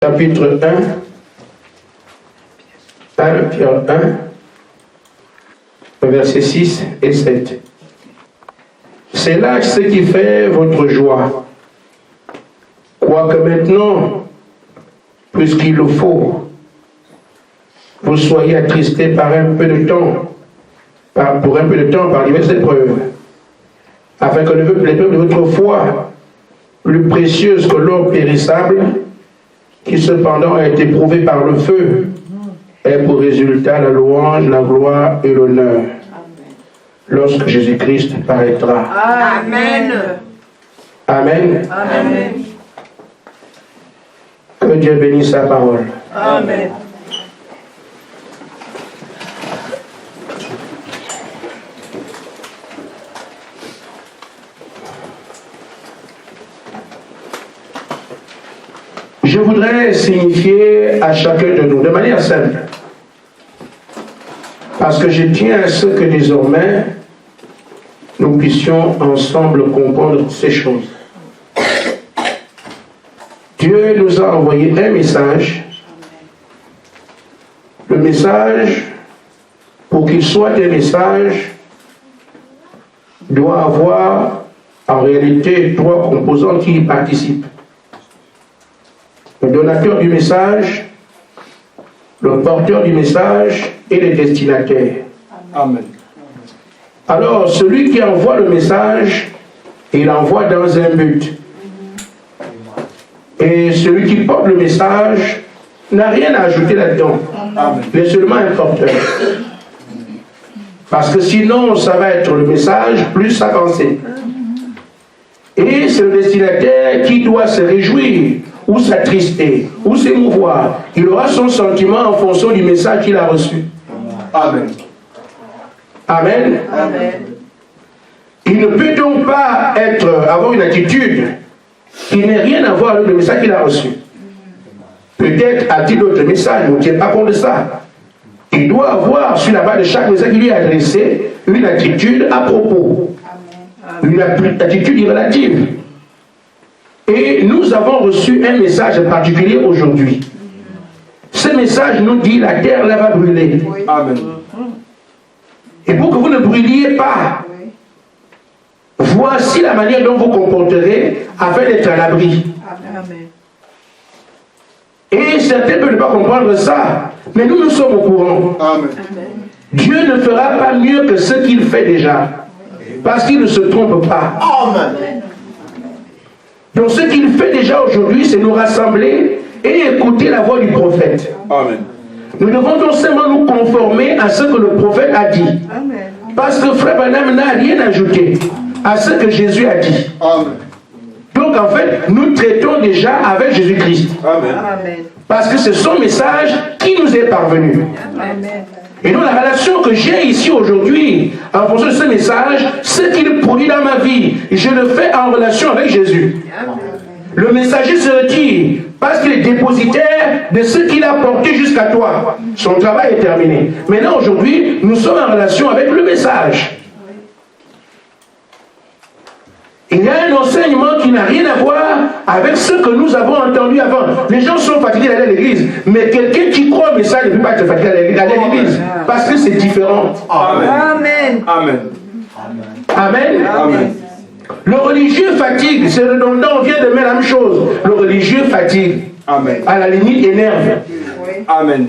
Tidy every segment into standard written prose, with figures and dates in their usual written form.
chapitre 1 Pierre 1, versets 6 et 7. C'est là ce qui fait votre joie. Quoique maintenant, puisqu'il le faut, vous soyez attristés par un peu de temps, pour un peu de temps, par diverses épreuves, afin que l'épreuve de votre foi, plus précieuse que l'or périssable, qui cependant a été prouvé par le feu, ait pour résultat la louange, la gloire et l'honneur, lorsque Jésus-Christ paraîtra. Amen. Amen. Amen. Que Dieu bénisse sa parole. Amen. Je voudrais signifier à chacun de nous, de manière simple, parce que je tiens à ce que désormais, nous puissions ensemble comprendre ces choses. Dieu nous a envoyé un message. Le message, pour qu'il soit un message, doit avoir en réalité trois composants qui y participent. Le donateur du message, le porteur du message et le destinataire. Amen. Alors, celui qui envoie le message, il l'envoie dans un but. Et celui qui porte le message n'a rien à ajouter là-dedans. Il est seulement un porteur. Parce que sinon, ça va être le message plus sa pensée. Et c'est le destinataire qui doit se réjouir, ou s'attrister, ou s'émouvoir. Il aura son sentiment en fonction du message qu'il a reçu. Amen. Amen. Amen. Il ne peut donc pas avoir une attitude qui n'ait rien à voir avec le message qu'il a reçu. Peut-être a-t-il d'autres messages, mais on ne tient pas compte de ça. Il doit avoir, sur la base de chaque message qui lui est adressé, une attitude à propos. Une attitude relative. Et nous avons reçu un message particulier aujourd'hui. Ce message nous dit la terre là va brûler. Amen. Et pour que vous ne brûliez pas, voici la manière dont vous comporterez afin d'être à l'abri. Amen. Et certains peuvent ne pas comprendre ça, mais nous sommes au courant. Amen. Dieu ne fera pas mieux que ce qu'il fait déjà, parce qu'il ne se trompe pas. Amen. Donc ce qu'il fait déjà aujourd'hui, c'est nous rassembler et écouter la voix du prophète. Amen. Nous devons donc seulement nous conformer à ce que le prophète a dit. Amen. Parce que Frère Branham n'a rien ajouté à ce que Jésus a dit. Amen. Donc en fait, nous traitons déjà avec Jésus-Christ. Amen. Amen. Parce que c'est son message qui nous est parvenu. Amen. Et donc la relation que j'ai ici aujourd'hui, en fonction de ce message, ce qu'il produit dans ma vie, je le fais en relation avec Jésus. Le messager se retire parce qu'il est dépositaire de ce qu'il a porté jusqu'à toi. Son travail est terminé. Maintenant, aujourd'hui, nous sommes en relation avec le message. Il y a un enseignement qui n'a rien à voir avec ce que nous avons entendu avant. Les gens sont fatigués d'aller à l'église, mais quelqu'un qui croit au message ne peut pas être fatigué d'aller à l'église, parce que c'est différent. Amen. Amen. Amen. Amen. Amen. Le religieux fatigue, c'est redondant, on vient de mettre la même chose. Le religieux fatigue, Amen. à la limite énerve. Amen.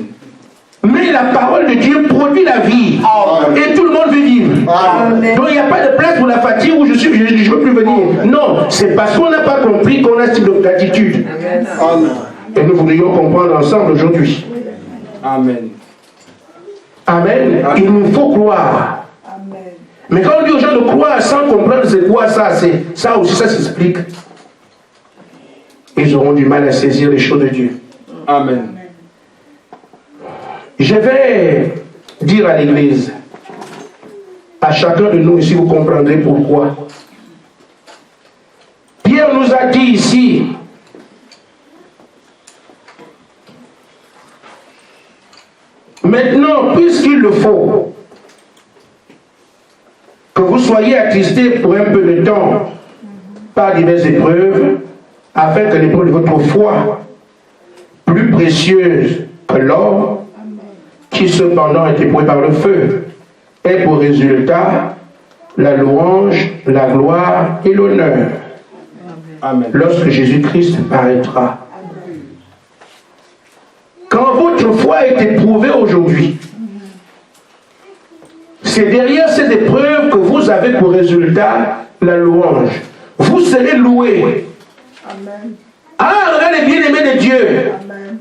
Mais la parole de Dieu produit la vie. Amen. Et tout le monde veut vivre. Amen. Donc il n'y a pas de place pour la fatigue où je ne veux plus venir. Non, c'est parce qu'on n'a pas compris qu'on a ce type d'attitude. Amen. Et nous voudrions comprendre ensemble aujourd'hui. Amen. Amen. Il nous faut croire. Mais quand on dit aux gens de croire sans comprendre c'est quoi ça, ça aussi, ça s'explique. Ils auront du mal à saisir les choses de Dieu. Amen. Je vais dire à l'église, à chacun de nous ici, vous comprendrez pourquoi. Pierre nous a dit ici, maintenant, puisqu'il le faut, que vous soyez attristés pour un peu de temps par diverses épreuves, afin que l'épreuve de votre foi, plus précieuse que l'or, qui cependant est éprouvé par le feu, et pour résultat la louange, la gloire et l'honneur. Amen. Lorsque Jésus-Christ paraîtra. Quand votre foi est éprouvée aujourd'hui, c'est derrière cette épreuve que vous avez pour résultat la louange. Vous serez loué. Amen. Ah, regardez bien aimés de Dieu. Amen.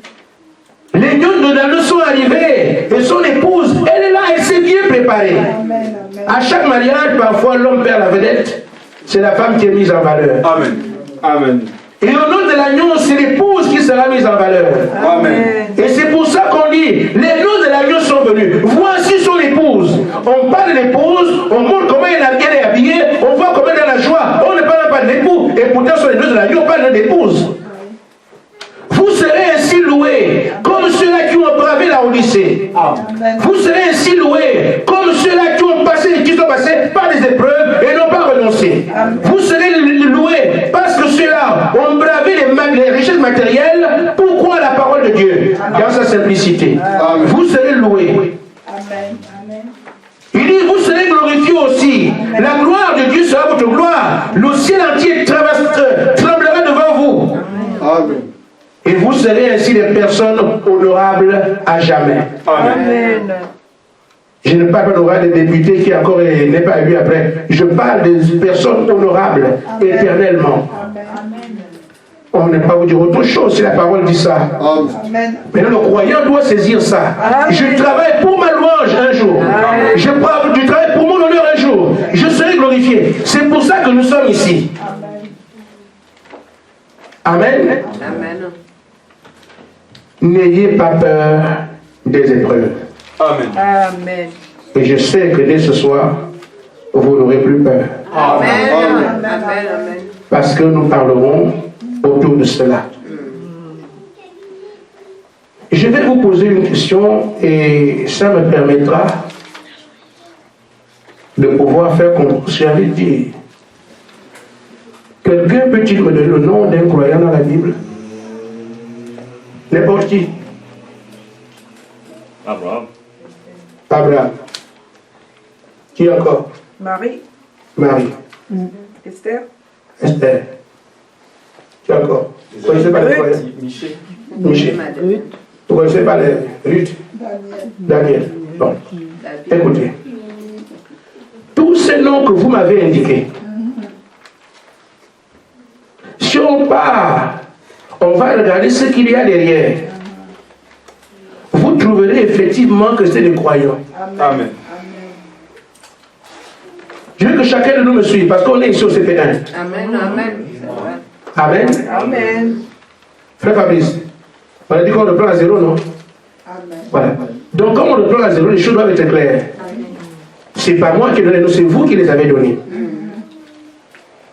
Les noces sont arrivées et son épouse, elle est là, elle s'est bien préparée. Amen. À chaque mariage, parfois l'homme perd la vedette, c'est la femme qui est mise en valeur. Amen. Amen. Et au nom de l'agneau, c'est l'épouse qui sera mise en valeur. Amen. Et c'est pour ça qu'on dit, les noces de l'agneau sont venus. Voici son épouse. On parle de l'épouse, on montre comment elle est habillée, on voit comment elle est dans la joie. On ne parle pas de l'époux. Et pourtant, sur les noces de l'agneau, on parle de l'épouse. Vous serez ainsi loués, comme ceux-là qui ont bravé la Odyssée. Amen. Vous serez ainsi loués, comme ceux-là qui ont passé, qui sont passés par des épreuves et n'ont pas renoncé. Amen. Vous serez loués parce que ceux-là ont bravé les richesses matérielles. Pourquoi la parole de Dieu dans sa simplicité? Amen. Vous serez loués. Amen. Amen. Il dit, vous serez glorifiés aussi. La gloire de Dieu sera votre gloire. Le ciel entier tremblera devant vous. Amen. Et vous serez ainsi des personnes honorables à jamais. Amen. Amen. Je ne parle pas d'honorables des députés qui encore n'est pas élu après. Je parle des personnes honorables éternellement. On ne peut pas vous dire autre chose si la parole dit ça. Amen. Mais le croyant doit saisir ça. Je travaille pour ma louange un jour. Je travaille pour mon honneur un jour. Je serai glorifié. C'est pour ça que nous sommes ici. Amen. Amen. N'ayez pas peur des épreuves. Amen. Amen. Et je sais que dès ce soir, vous n'aurez plus peur. Amen. Amen. Amen. Amen. Parce que nous parlerons autour de cela. Je vais vous poser une question et ça me permettra de pouvoir faire comme j'avais dit. Quelqu'un peut-il me donner le nom d'un croyant dans la Bible? N'importe qui. Abraham. Abraham. Qui encore? Marie. Marie. Esther. Esther. Qui encore? Vous connaissez pas les croyants? Michel. Michel. Vous connaissez pas les Ruth? Daniel. Bon. Écoutez. Tous ces noms que vous m'avez indiqués, si on part, on va regarder ce qu'il y a derrière. Vous trouverez effectivement que c'est des croyants. Amen. Je veux que chacun de nous me suive parce qu'on est ici au CP1. Amen. Amen. Amen. Amen. Frère Fabrice, on a dit qu'on reprend à zéro, non? Amen. Voilà. Donc, comme on reprend à zéro, les choses doivent être claires. C'est pas moi qui ai donné, non, c'est vous qui les avez donnés.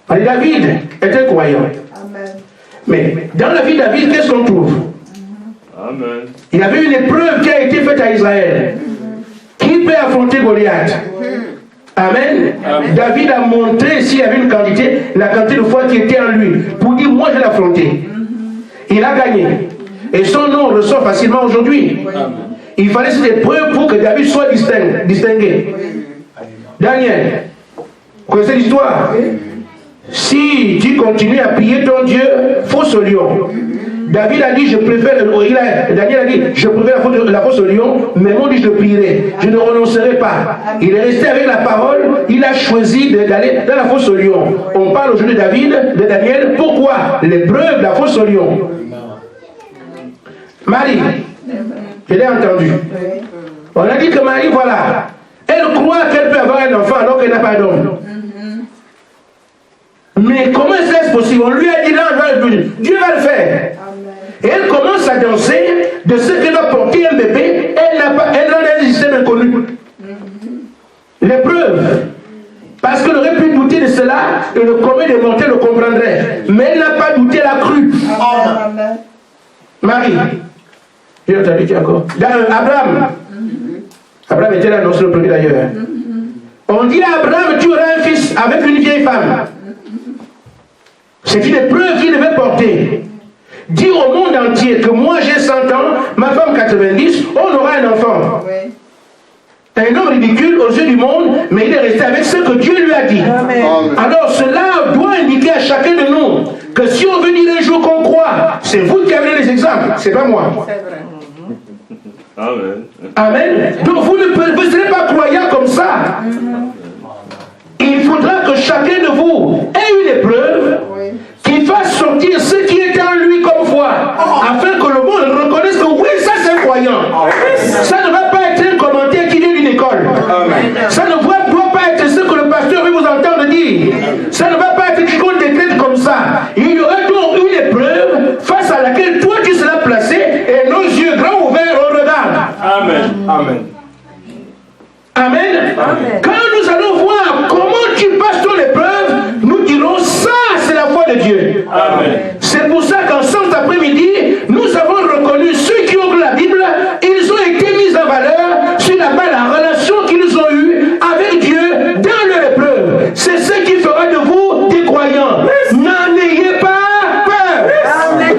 David est un croyant. Amen. Mais dans la vie de David, qu'est-ce qu'on trouve? Amen. Il y avait une épreuve qui a été faite à Israël. Qui peut affronter Goliath? Amen. Amen. David a montré s'il y avait une quantité, la quantité de foi qui était en lui, pour dire moi je vais l'affronter. Il a gagné. Et son nom ressort facilement aujourd'hui. Amen. Il fallait cette épreuve pour que David soit distingué. Daniel, vous connaissez l'histoire? Si tu continues à piller ton Dieu, fausse au lion. David a dit, je préfère, Daniel a dit, je préfère la fausse au lion, mais moi dit, je le plierai, je ne renoncerai pas. Il est resté avec la parole, il a choisi d'aller dans la fosse au lion. On parle aujourd'hui de David, de Daniel, pourquoi? L'épreuve de la fosse au lion. Marie, je l'ai entendu. On a dit que Marie, voilà, elle croit qu'elle peut avoir un enfant alors qu'elle n'a pas d'homme. Mais comment est-ce possible? On lui a dit, là, Dieu va le faire. Et elle commence à danser de ce qu'elle doit porter un bébé. Elle a un système inconnu. L'épreuve. Parce qu'elle aurait pu douter de cela et le commun des mortels le comprendrait. Mais elle n'a pas douté, elle a cru. Amen. Marie. J'ai entendu qui encore? Abraham. Abraham était là, non, c'est le premier d'ailleurs. On dit à Abraham, tu auras un fils avec une vieille femme. C'est une épreuve qu'il devait porter. dire au monde entier que moi j'ai 100 ans, ma femme 90, on aura un enfant. Oui. Un homme ridicule aux yeux du monde, mais il est resté avec ce que Dieu lui a dit. Amen. Alors cela doit indiquer à chacun de nous que si on veut dire un jour qu'on croit, c'est vous qui avez les exemples, c'est pas moi. C'est vrai. Amen. Amen. Donc vous ne serez pas croyant comme ça. Il faudra que chacun de vous ait une épreuve Oui. qui fasse sortir ce qui est en lui comme foi, afin que le monde reconnaisse que oui, ça c'est un croyant. Ça ne va pas être un commentaire qui vient d'une école. Ça ne doit pas être ce que le pasteur veut vous entendre dire. Ça ne va pas être qu'on décrète comme ça. Il y aura donc une épreuve face à laquelle toi tu seras placé et nos yeux grands ouverts on regarde. Amen. Amen. Amen. Quand nous allons voir comment tu passes ton épreuve, nous dirons ça, c'est la foi de Dieu. Amen. C'est pour ça qu'en cet après-midi, nous avons reconnu ceux qui ont lu la Bible, ils ont été mis en valeur sur la base de la relation qu'ils ont eue avec Dieu dans leur épreuve. C'est ce qui fera de vous des croyants. N'en ayez pas peur. Amen.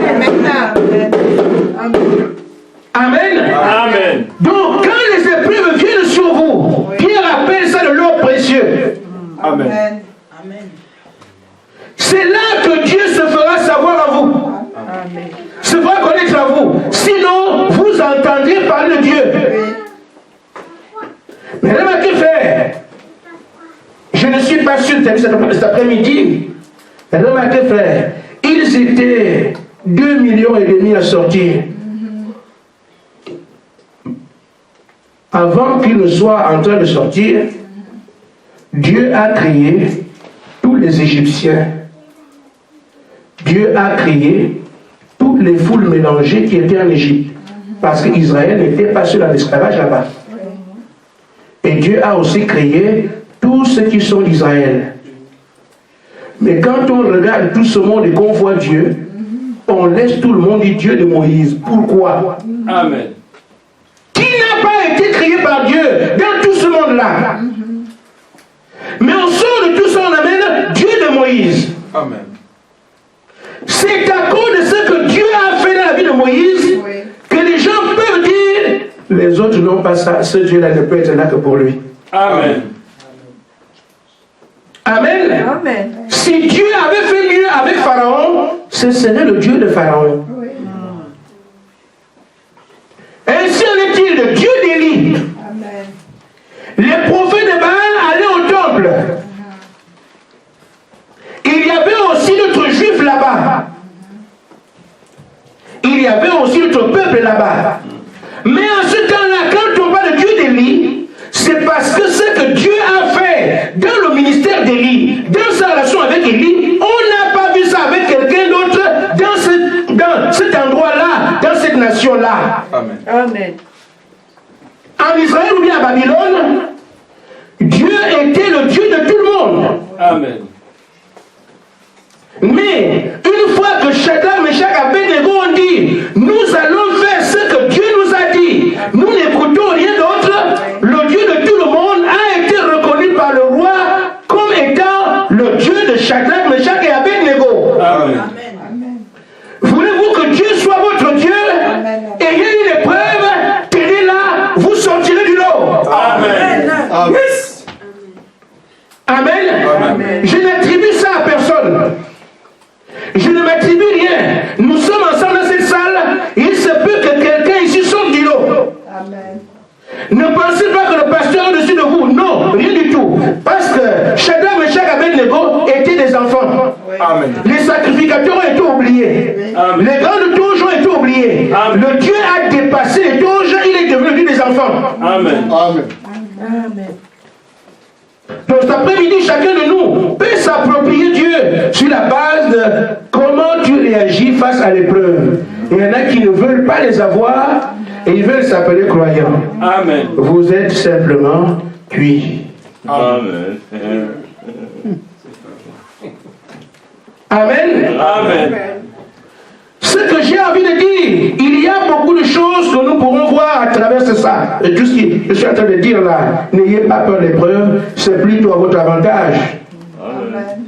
Amen. Amen. Donc, quand les épreuves viennent sur vous, Pierre appelle ça de l'or précieux. Amen. Amen. C'est là que Dieu se fera savoir à vous. Amen. Se fera connaître à vous. Sinon, vous entendrez parler de Dieu. Mais là, que faire? Je ne suis pas sûr, cet après-midi. Mais là, que faire? Ils étaient 2,5 millions à sortir. Avant qu'ils ne soient en train de sortir, Dieu a créé tous les Égyptiens. Dieu a créé toutes les foules mélangées qui étaient en Égypte. Parce qu'Israël n'était pas seul en esclavage là-bas. Et Dieu a aussi créé tous ceux qui sont d'Israël. Mais quand on regarde tout ce monde et qu'on voit Dieu, on laisse tout le monde dire Dieu de Moïse. Pourquoi? Amen. Qui n'a pas été créé par Dieu dans tout ce monde-là? Mais on sort de tout ça, on amène Dieu de Moïse. Amen. C'est à cause de ce que Dieu a fait dans la vie de Moïse que les gens peuvent dire les autres n'ont pas ça, ce Dieu-là ne peut être là que pour lui. Amen. Amen. Amen. Si Dieu avait fait mieux avec Pharaon, ce serait le Dieu de Pharaon. Ainsi en est-il de Dieu d'Élie. Amen. Les prophètes de Baal allaient au temple. Il y avait aussi notre juif là-bas. Il y avait aussi notre peuple là-bas. Mais en ce temps-là, quand on parle de Dieu d'Élie, c'est parce que ce que Dieu a fait dans le ministère d'Élie, dans sa relation avec Élie, on n'a pas vu ça avec quelqu'un d'autre dans cet endroit-là, dans cette nation-là. Amen. Amen. En Israël ou bien à Babylone, Dieu était le Dieu de tout le monde. Amen. Mais une fois que Shadrach, Meshach et Abednego ont dit, nous allons faire ce que Dieu nous a dit, nous n'écoutons rien d'autre, le Dieu de tout le monde a été reconnu par le roi comme étant le Dieu de Shadrach, Meshach et Abednego. Amen. Voulez-vous que Dieu soit votre Dieu? Ayez une épreuve, tenez-la, vous sortirez du lot. Amen. Amen. Amen. Amen. Je n'attribue ça à personne. Je ne m'attribue rien. Nous sommes ensemble dans cette salle. Il se peut que quelqu'un ici sorte du lot. Amen. Ne pensez pas que le pasteur est au-dessus de vous. Non, rien du tout. Parce que Shadrach, Meshach et Abednego étaient des enfants. Amen. Les sacrificateurs ont été oubliés. Amen. Les grandes toges ont été oubliés. Amen. Le Dieu a dépassé les toges. Il est devenu des enfants. Amen. Amen. Amen. Donc cet après-midi, chacun de nous peut s'approprier Dieu sur la base de comment tu réagis face à l'épreuve. Il y en a qui ne veulent pas les avoir et ils veulent s'appeler croyants. Amen. Vous êtes simplement cuits. Amen. Amen. Amen. Ce que j'ai envie de dire, il y a beaucoup de choses que nous pourrons voir à travers ça. Et tout ce que je suis en train de dire là, n'ayez pas peur de l'épreuve, c'est plutôt à votre avantage. Amen.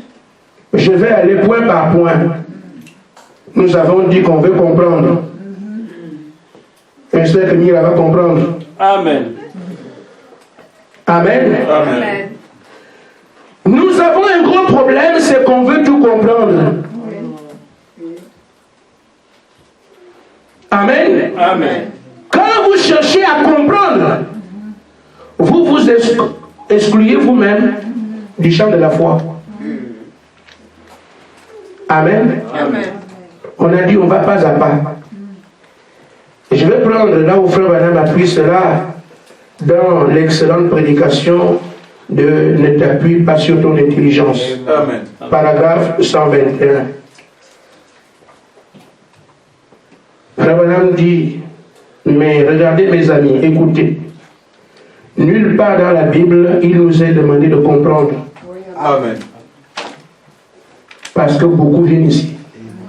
Je vais aller point par point. nous avons dit qu'on veut comprendre. Et j'espère que Mira va comprendre. Amen. Amen. Amen. Nous avons un gros problème, c'est qu'on veut tout comprendre. Amen. Amen. Quand vous cherchez à comprendre, vous vous excluez vous-même du champ de la foi. Amen. Amen. On a dit on va pas à pas. Et je vais prendre là où frère Branham appuie cela dans l'excellente prédication de Ne t'appuie pas sur ton intelligence. Amen. Paragraphe 121. Frère Branham dit, mais regardez mes amis, écoutez. Nulle part dans la Bible, il nous est demandé de comprendre. Amen. Parce que beaucoup viennent ici.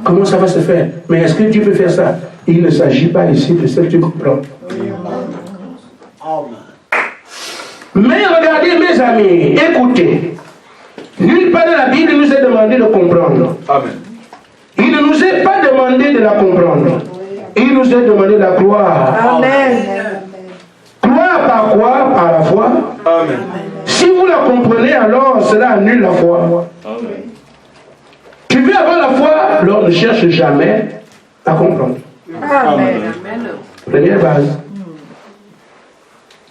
Comment ça va se faire? Mais est-ce que Dieu peut faire ça? Il ne s'agit pas ici de ce que tu comprends. Mais regardez mes amis, écoutez. Nulle part dans la Bible, il nous est demandé de comprendre. Amen. Il ne nous est pas demandé de la comprendre. Il nous est demandé de la croire. Amen. Croire par quoi? Par la foi. Amen. Si vous la comprenez, alors cela annule la foi. Amen. Tu veux avoir la foi, alors ne cherche jamais à comprendre. Amen. Amen. Première base.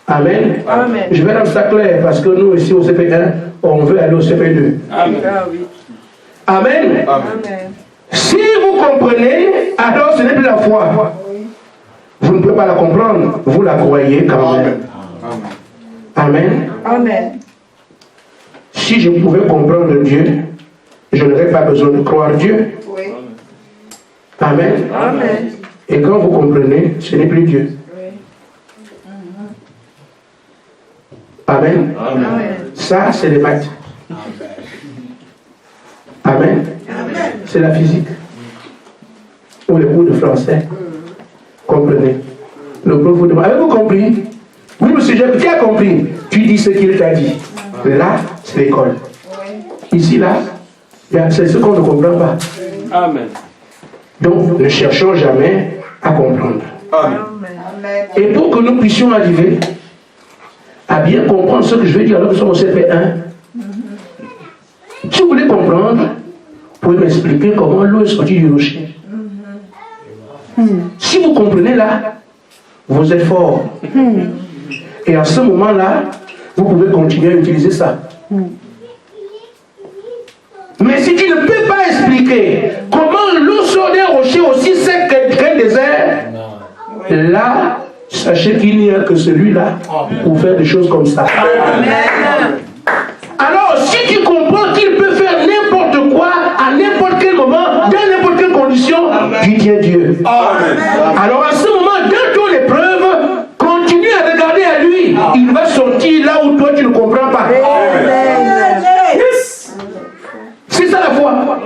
Amen. Amen. Je vais rendre ça clair parce que nous ici au CP1, on veut aller au CP2. Amen. Ah oui. Amen. Amen. Amen. Si vous comprenez, alors ce n'est plus la foi. Vous ne pouvez pas la comprendre, vous la croyez quand même. Amen. Amen. Amen. Si je pouvais comprendre Dieu, je n'aurais pas besoin de croire Dieu. Oui. Amen. Amen. Et quand vous comprenez, ce n'est plus Dieu. Amen. Amen. Ça, c'est les maths. Amen. C'est la physique. Ou les cours de français. Comprenez. Le prof vous demande, avez-vous compris? Oui, monsieur, qui a compris? Tu dis ce qu'il t'a dit. Là, c'est l'école. Ici, là, c'est ce qu'on ne comprend pas. Amen. Donc, ne cherchons jamais à comprendre. Amen. Amen. Et pour que nous puissions arriver à bien comprendre ce que je veux dire alors que nous sommes au CP1, si vous voulez comprendre, vous pouvez m'expliquer comment l'eau est sortie du rocher. Si vous comprenez là, vous êtes fort. Et à ce moment-là, vous pouvez continuer à utiliser ça. Mais si tu ne peux pas expliquer comment l'eau sort d'un rocher aussi sec qu'un désert, là, sachez qu'il n'y a que celui-là pour faire des choses comme ça. Amen. Alors, si tu comprends qu'il peut faire n'importe quoi, à n'importe quel moment, dans n'importe quelle condition, tu tiens Dieu. Amen. Alors, à ce moment, dans ton épreuve, continue à regarder à lui. Il va sortir là où toi tu ne comprends pas. C'est ça la foi.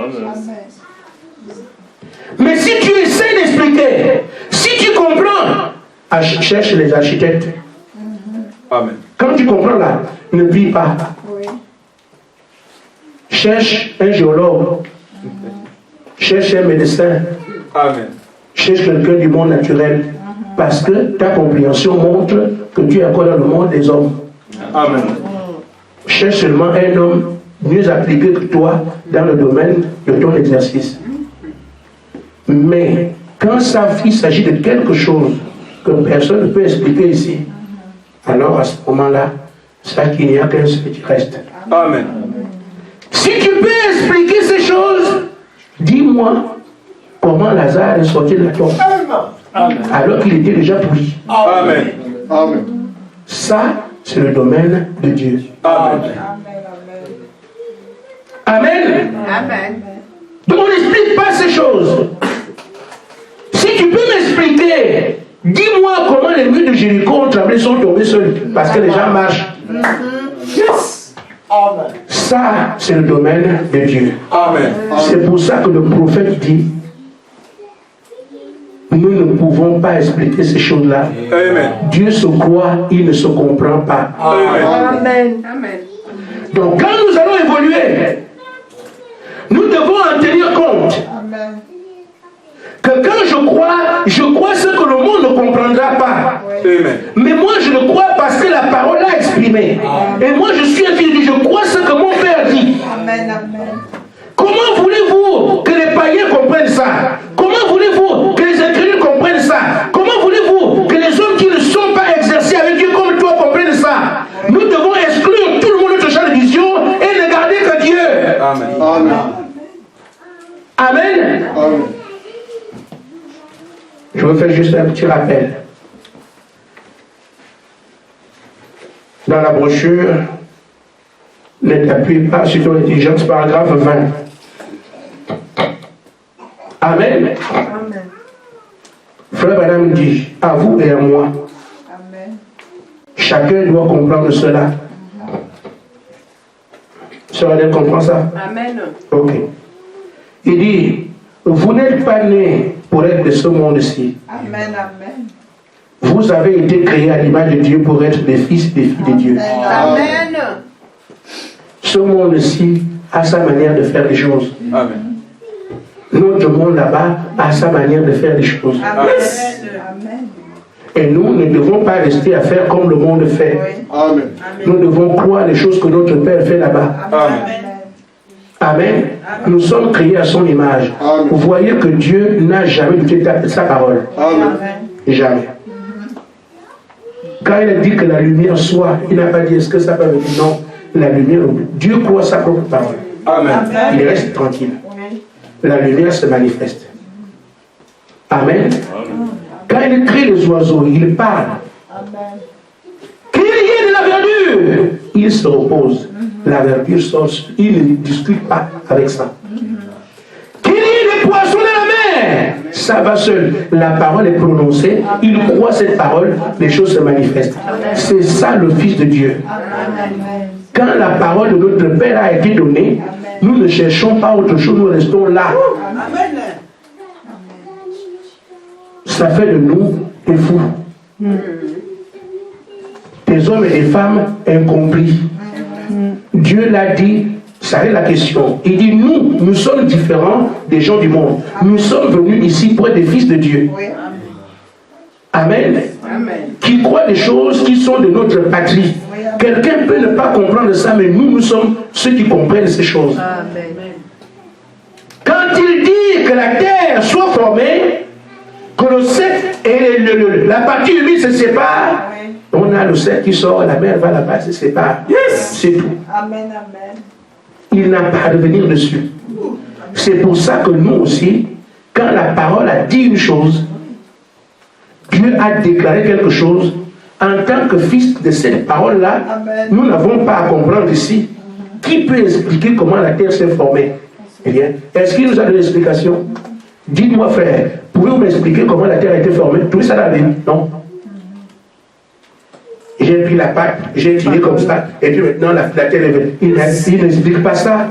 Mais si tu essaies d'expliquer, si tu comprends, cherche les architectes. Amen. Quand tu comprends là, ne prie pas. Cherche un géologue. Cherche un médecin. Amen. Cherche quelqu'un du monde naturel. Parce que ta compréhension montre que tu es encore dans le monde des hommes. Amen. Cherche seulement un homme mieux appliqué que toi dans le domaine de ton exercice. Mais quand il s'agit de quelque chose que personne ne peut expliquer ici, alors à ce moment-là, sache qu'il n'y a qu'un seul qui reste. Amen. Si tu peux expliquer ces choses, dis-moi comment Lazare est sorti de la tombe alors qu'il était déjà pourri. Amen. Amen. Ça, c'est le domaine de Dieu. Amen. Amen. Amen. Donc on n'explique pas ces choses. Si tu peux m'expliquer, dis-moi comment les murs de Jéricho ont tremblé, sont tombés seuls parce que les gens marchent. Ça, c'est le domaine de Dieu. Amen. C'est pour ça que le prophète dit, nous ne pouvons pas expliquer ces choses-là. Amen. Dieu se croit, il ne se comprend pas. Amen. Amen. Amen. Donc quand nous allons évoluer, nous devons en tenir compte. quand je crois ce que le monde ne comprendra pas. Amen. Mais moi, je le crois parce que la parole l'a exprimé. Et moi, je suis un fils de Dieu. Je crois ce que mon Père dit. Amen, amen. Comment voulez-vous que les païens comprennent ça? Comment voulez-vous que les incrédules comprennent ça? Comment voulez-vous que les hommes qui ne sont pas exercés avec Dieu comme toi comprennent ça? Nous devons exclure tout le monde de notre champ de vision et ne garder que Dieu. Amen. Amen. Amen. Amen. Je vous fais juste un petit rappel. Dans la brochure, ne t'appuie pas sur ton intelligence, paragraphe 20. Amen. Amen. Frère Madame dit, à vous et à moi, Amen. chacun doit comprendre cela. Sœur Adèle comprend ça? Amen. Ok. Il dit, vous n'êtes pas nés pour être de ce monde-ci. Amen, amen. Vous avez été créés à l'image de Dieu pour être des fils et des filles de Dieu. Amen. Ce monde-ci a sa manière de faire les choses. Amen. Notre monde là-bas a sa manière de faire les choses. Amen. Amen. Et nous ne devons pas rester à faire comme le monde fait. Oui. Amen. Nous devons croire les choses que notre Père fait là-bas. Amen. Amen. Nous sommes créés à son image. Amen. Vous voyez que Dieu n'a jamais douté de sa parole. Amen. Jamais. Quand il a dit que la lumière soit, il n'a pas dit est-ce que ça va venir. Non, la lumière, Dieu croit sa propre parole. Amen. Il reste tranquille. Oui. La lumière se manifeste. Amen. Quand il crée les oiseaux, il parle. Amen. Qu'il y ait de la verdure, il se repose. La verdure sort, il ne discute pas avec ça. Qu'il y ait des poissons dans la mer, ça va seul. La parole est prononcée, il croit cette parole, les choses se manifestent. C'est ça le Fils de Dieu. Amen. Quand la parole de notre Père a été donnée, nous ne cherchons pas autre chose, nous restons là. Amen. Ça fait de nous des fous. Des hommes et des femmes incompris. Dieu l'a dit, ça est la question. Il dit, nous sommes différents des gens du monde. Nous sommes venus ici pour être des fils de Dieu. Oui. Amen. Amen. Qui croient des choses qui sont de notre patrie. Quelqu'un peut ne pas comprendre ça, mais nous sommes ceux qui comprennent ces choses. Amen. Quand il dit que la terre soit formée, que le sec et la partie humide se séparent, Oui. on a le sec qui sort, la mer va là-bas, se sépare. C'est tout. Amen, amen. Il n'a pas à revenir dessus. C'est pour ça que nous aussi, quand la parole a dit une chose, Dieu a déclaré quelque chose, en tant que fils de cette parole-là, Amen. nous n'avons pas à comprendre ici. Qui peut expliquer comment la terre s'est formée? Eh bien, est-ce qu'il nous a donné l'explication? Dites-moi, frère, pouvez-vous m'expliquer comment la terre a été formée? Tout ça dans la Bible? Non. J'ai pris la pâte, j'ai tiré comme ça, et puis maintenant la terre est venue. Il n'explique pas ça.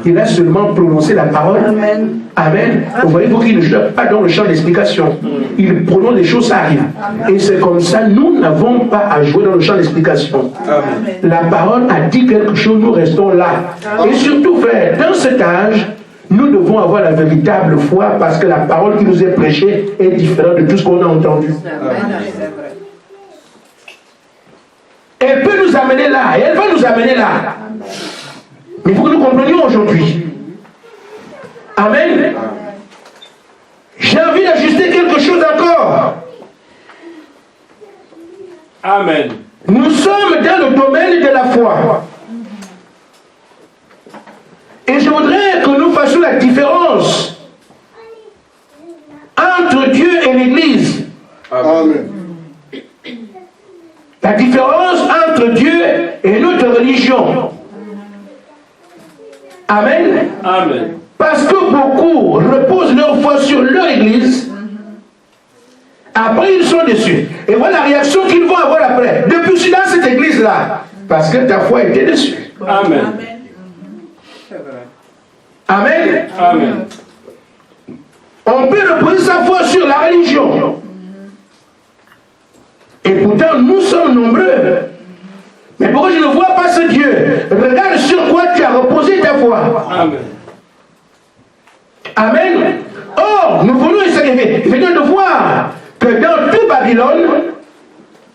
Il a seulement prononcé la parole. Amen. Amen. Vous voyez, vous qu'il ne joue pas dans le champ d'explication. Il prononce les choses, ça arrive. Et c'est comme ça, nous n'avons pas à jouer dans le champ d'explication. Amen. La parole a dit quelque chose, nous restons là. Et surtout, frère, dans cet âge, nous devons avoir la véritable foi parce que la parole qui nous est prêchée est différente de tout ce qu'on a entendu. Amen. Elle peut nous amener là, et elle va nous amener là. Mais il faut que nous comprenions aujourd'hui. Amen. J'ai envie d'ajuster quelque chose encore. Amen. Nous sommes dans le domaine de la foi. Et je voudrais que nous fassions la différence entre Dieu et l'Église. Amen. La différence entre Dieu et notre religion. Amen. Amen. Parce que beaucoup reposent leur foi sur leur Église. Après, ils sont déçus. Et voilà la réaction qu'ils vont avoir après. Depuis que je suis dans cette Église-là. Parce que ta foi était déçue. Amen. Amen. Amen. On peut reposer sa foi sur la religion. Et pourtant, nous sommes nombreux. Mais pourquoi je ne vois pas ce Dieu? Regarde sur quoi tu as reposé ta foi. Amen. Amen. Or, nous voulons essayer de voir que dans tout Babylone,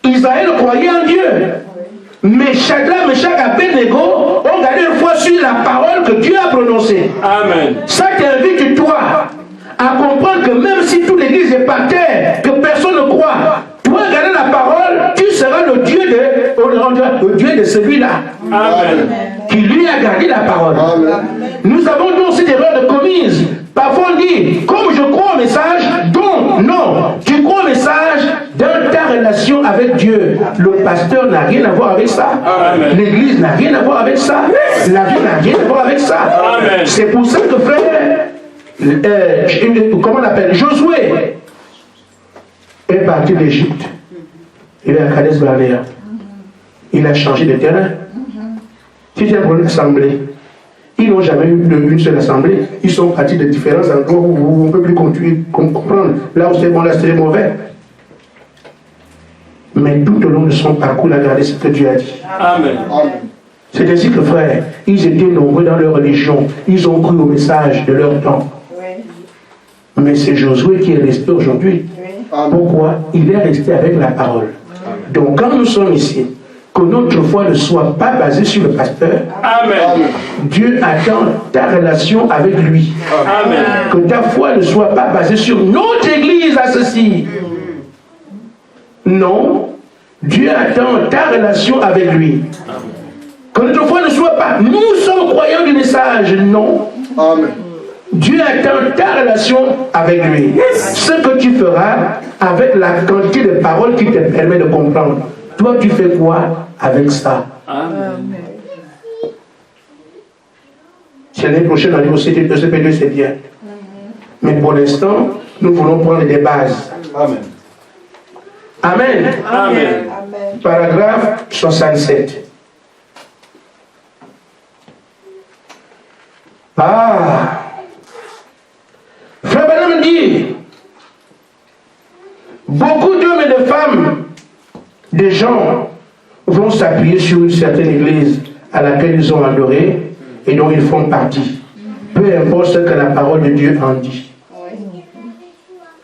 Israël croyait en Dieu. Mais Shadrach, Meshach et Abednego ont gardé une foi sur la parole que Dieu a prononcée. Amen. Ça t'invite, toi, à comprendre que même si toute l'église est par terre, que personne ne croit, toi, garder la parole, tu seras le Dieu de celui-là. Amen. Qui lui a gardé la parole. Amen. Nous avons donc cette erreur de commise. Parfois on dit, comme je crois au message, donc non, tu crois au message dans ta relation avec Dieu. Le pasteur n'a rien à voir avec ça. L'église n'a rien à voir avec ça. La vie n'a rien à voir avec ça. Amen. C'est pour ça que frère, comment on appelle, Josué est parti d'Égypte. Il est à Kades Barnea. Il a changé de terrain. Si tu as pour une assemblée, ils n'ont jamais eu une seule assemblée. Ils sont partis de différents endroits où on ne peut plus comprendre. Là où c'est bon, là c'est mauvais. Mais tout au long de son parcours, il a gardé ce que Dieu a dit. Amen. C'est ainsi que, frère, ils étaient nombreux dans leur religion. Ils ont cru au message de leur temps. Mais c'est Josué qui est resté aujourd'hui. Pourquoi? Il est resté avec la parole. Donc quand nous sommes ici, que notre foi ne soit pas basée sur le pasteur. Amen. Dieu attend ta relation avec lui. Amen. Que ta foi ne soit pas basée sur notre église à ceci. Non. Dieu attend ta relation avec lui. Que notre foi ne soit pas, nous sommes croyants du message. Non. Amen. Dieu attend ta relation avec lui. Ce que tu feras avec la quantité de paroles qui te permet de comprendre. Toi, tu fais quoi avec ça? Amen. Si l'année prochaine, on dit aussi que CP2, c'est bien. Mais pour l'instant, nous voulons prendre des bases. Amen. Amen. Amen. Paragraphe 67. Frère Branham dit, beaucoup d'hommes et de femmes, des gens vont s'appuyer sur une certaine église à laquelle ils ont adoré et dont ils font partie. Peu importe ce que la parole de Dieu en dit.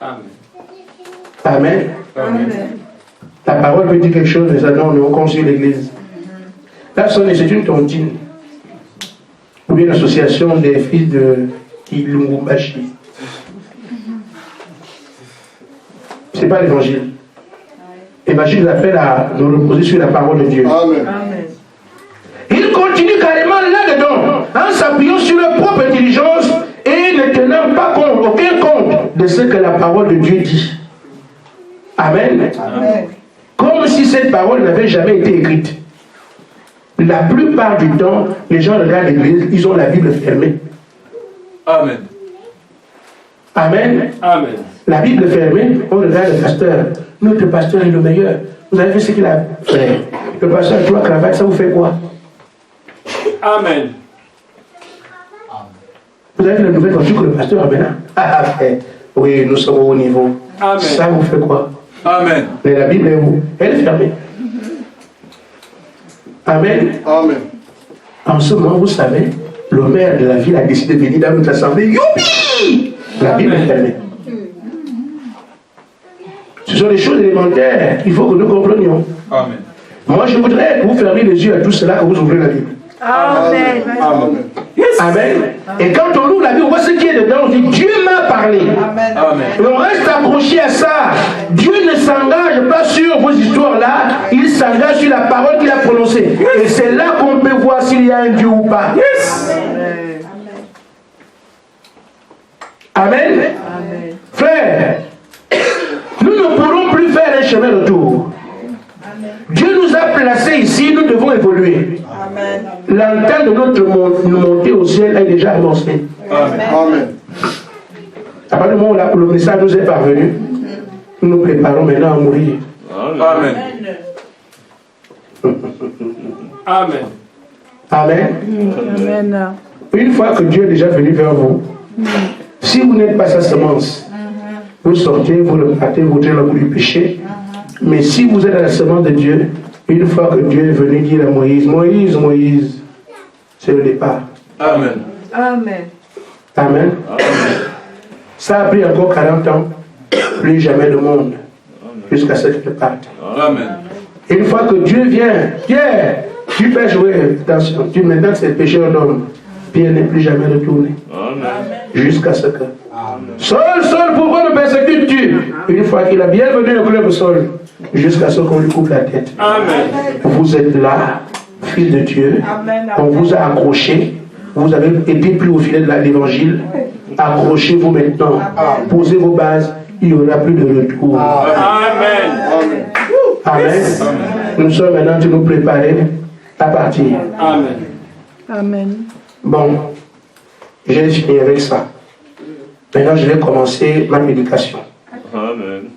Amen. Amen. Amen. La parole peut dire quelque chose, mais ça non, on construit l'église. Là, c'est une tontine. Ou bien l'association des fils de Ilungumbashi. C'est pas l'évangile. L'évangile nous appelle à nous reposer sur la parole de Dieu. Amen. Il continue carrément là-dedans, en s'appuyant sur leur propre intelligence et ne tenant pas compte, aucun compte de ce que la parole de Dieu dit. Amen. Amen. Comme si cette parole n'avait jamais été écrite. La plupart du temps, les gens regardent l'église, ils ont la Bible fermée. Amen. Amen. Amen. La Bible fermée, on regarde le pasteur. Notre pasteur est le meilleur. Vous avez vu ce qu'il a fait. Le pasteur a trois cravates, ça vous fait quoi? Amen. Vous avez la nouvelle voiture que le pasteur a maintenant? Oui, nous sommes au haut niveau. Amen. Ça vous fait quoi? Amen. Mais la Bible est où? Elle est fermée. Amen. Amen. En ce moment, vous savez, le maire de la ville a décidé de venir dans notre assemblée. Youpi! La Bible est fermée. Ce sont des choses élémentaires qu'il faut que nous comprenions. Amen. Moi, je voudrais que vous fermiez les yeux à tout cela, que vous ouvrez la Bible. Amen. Amen. Amen. Et quand on ouvre la Bible, on voit ce qui est dedans. On dit, Dieu m'a parlé. Amen. Amen. Et on reste accroché à ça. Dieu ne s'engage pas sur vos histoires-là. Il s'engage sur la parole qu'il a prononcée. Et c'est là qu'on peut voir s'il y a un Dieu ou pas. Amen. Frère, nous ne pourrons plus faire un chemin de retour. Dieu nous a placés ici, nous devons évoluer. Amen. L'entente de notre montée au ciel est déjà annoncée. Amen. À partir du moment où le message nous est parvenu, nous nous préparons maintenant à mourir. Amen. Amen. Amen. Amen. Une fois que Dieu est déjà venu vers vous, si vous n'êtes pas sa semence, vous sortez, vous le partez, vous tirez le coup du péché. Mais si vous êtes à la semence de Dieu, une fois que Dieu est venu dire à Moïse, Moïse, Moïse, c'est le départ. Amen. Amen. Amen. Ça a pris encore 40 ans, plus jamais le monde, jusqu'à ce qu'il parte. Amen. Et une fois que Dieu vient, Pierre, tu peux jouer, attention, tu maintenant c'est le pécheur d'homme. Pierre n'est plus jamais retourné. Jusqu'à ce que. Saul, pourquoi me persécutes-tu? Une fois qu'il a bien venu au club Saul, jusqu'à ce qu'on lui coupe la tête. Amen. Vous êtes là, fils de Dieu. On vous a accroché. Vous avez été pris au filet de l'évangile. Accrochez-vous maintenant. Posez vos bases. Il n'y aura plus de retour. Amen. Amen. Nous sommes maintenant en train de nous préparer à partir. Amen. Amen. Bon, j'ai fini avec ça. Maintenant, je vais commencer ma médication. Amen.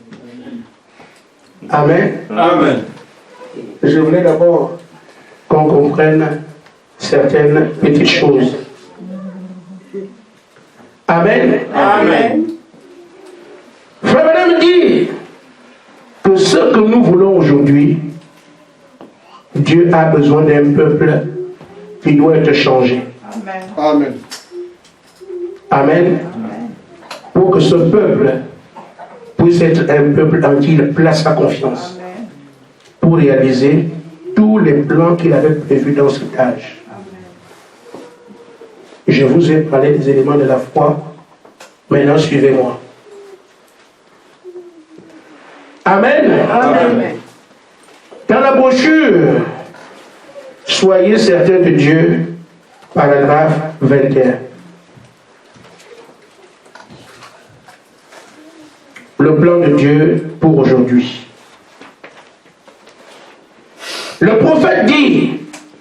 Amen. Amen. Je voulais d'abord qu'on comprenne certaines petites choses. Amen. Amen. Frère Madame dit que ce que nous voulons aujourd'hui, Dieu a besoin d'un peuple qui doit être changé. Amen. Amen. Pour que ce peuple puisse être un peuple en qui il place sa confiance. Pour réaliser tous les plans qu'il avait prévus dans cet âge. Je vous ai parlé des éléments de la foi. Maintenant, suivez-moi. Amen. Amen. Dans la brochure, soyez certains de Dieu, paragraphe 21. Le plan de Dieu pour aujourd'hui. Le prophète dit,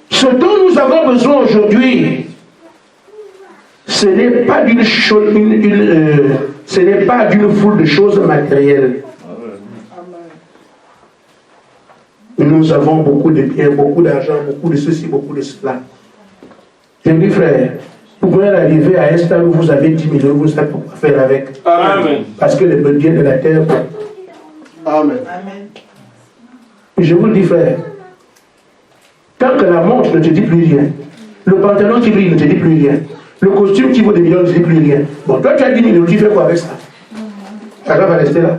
ce dont nous avons besoin aujourd'hui, ce n'est pas d'une foule de choses matérielles. Nous avons beaucoup de biens, beaucoup d'argent, beaucoup de ceci, beaucoup de cela. Je me dis, frère, vous pouvez arriver à un stade où vous avez 10 000 euros, vous ne savez pas quoi faire avec. Amen. Parce que les biens de la terre. Amen. Je vous le dis, frère, tant que la montre ne te dit plus rien, le pantalon qui brille ne te dit plus rien, le costume qui vaut des millions ne te dit plus rien. Bon, toi tu as 10 000 euros, tu fais quoi avec ça? Ça va rester là.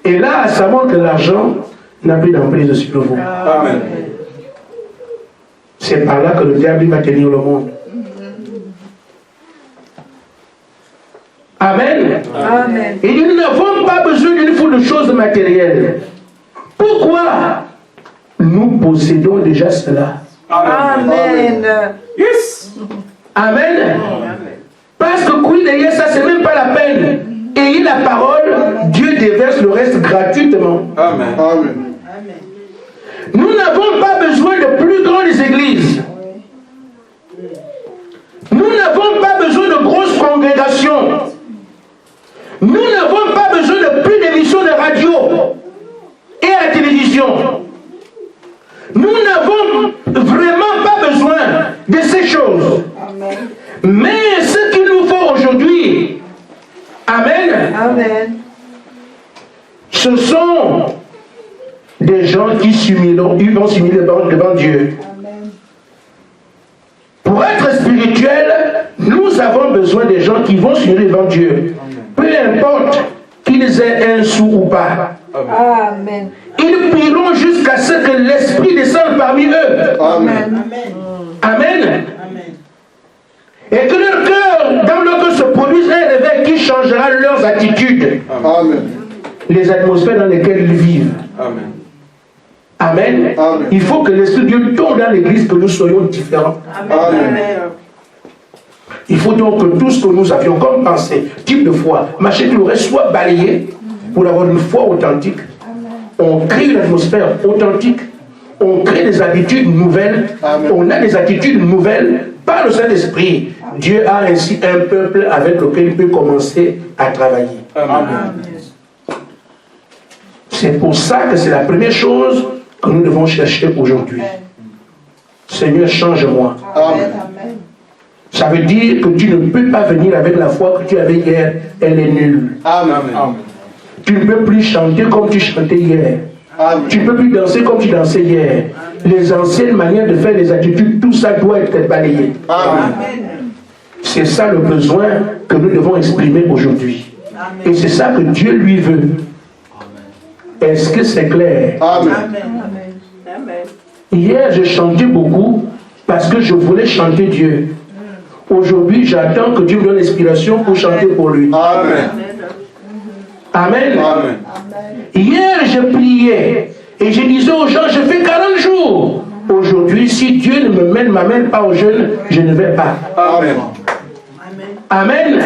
Et là, ça montre que l'argent n'a plus d'emprise sur vous. Amen. C'est par là que le diable va tenir le monde. Amen. Amen. Et nous n'avons pas besoin d'une foule de choses matérielles. Pourquoi? Nous possédons déjà cela. Amen. Yes. Amen. Parce que courir derrière ça, c'est même pas la peine. Ayez la parole, Dieu déverse le reste gratuitement. Amen. Amen. Nous n'avons pas besoin de plus grandes églises. Nous n'avons pas besoin de grosses congrégations. Nous n'avons pas besoin de plus d'émissions de radio et à la télévision. Nous n'avons vraiment pas besoin de ces choses. Amen. Mais ce qu'il nous faut aujourd'hui, amen, Amen. ce sont des gens qui vont s'humilier devant Dieu. Amen. Pour être spirituel, nous avons besoin des gens qui vont s'humilier devant Dieu. Peu importe qu'ils aient un sou ou pas. Amen. Ils prieront jusqu'à ce que l'Esprit descende parmi eux. Amen. Amen. Et que leur cœur, dans leur cœur se produise un réveil qui changera leurs attitudes. Amen. Les atmosphères dans lesquelles ils vivent. Amen. Amen. Amen. Il faut que l'Esprit de Dieu tombe dans l'Église, que nous soyons différents. Amen. Il faut donc que tout ce que nous avions comme pensée, type de foi, machin qui aurait soit balayé pour avoir une foi authentique. On crée une atmosphère authentique. On crée des habitudes nouvelles. Amen. On a des attitudes nouvelles par le Saint-Esprit. Dieu a ainsi un peuple avec lequel il peut commencer à travailler. Amen. C'est pour ça que c'est la première chose que nous devons chercher aujourd'hui. Seigneur, change-moi. Amen. Ça veut dire que tu ne peux pas venir avec la foi que tu avais hier. Elle est nulle. Amen. Tu ne peux plus chanter comme tu chantais hier. Amen. Tu ne peux plus danser comme tu dansais hier. les anciennes manières de faire, les attitudes, tout ça doit être balayé. Amen. C'est ça le besoin que nous devons exprimer aujourd'hui. Et c'est ça que Dieu lui veut. Est-ce que c'est clair? Amen. Amen. Hier, j'ai chanté beaucoup parce que je voulais chanter Dieu. Aujourd'hui, j'attends que Dieu me donne l'inspiration pour chanter pour lui. Amen. Amen. Amen. Hier, je priais et je disais aux gens, je fais 40 jours. Aujourd'hui, si Dieu ne m'amène pas au jeûne, je ne vais pas. Amen. Amen.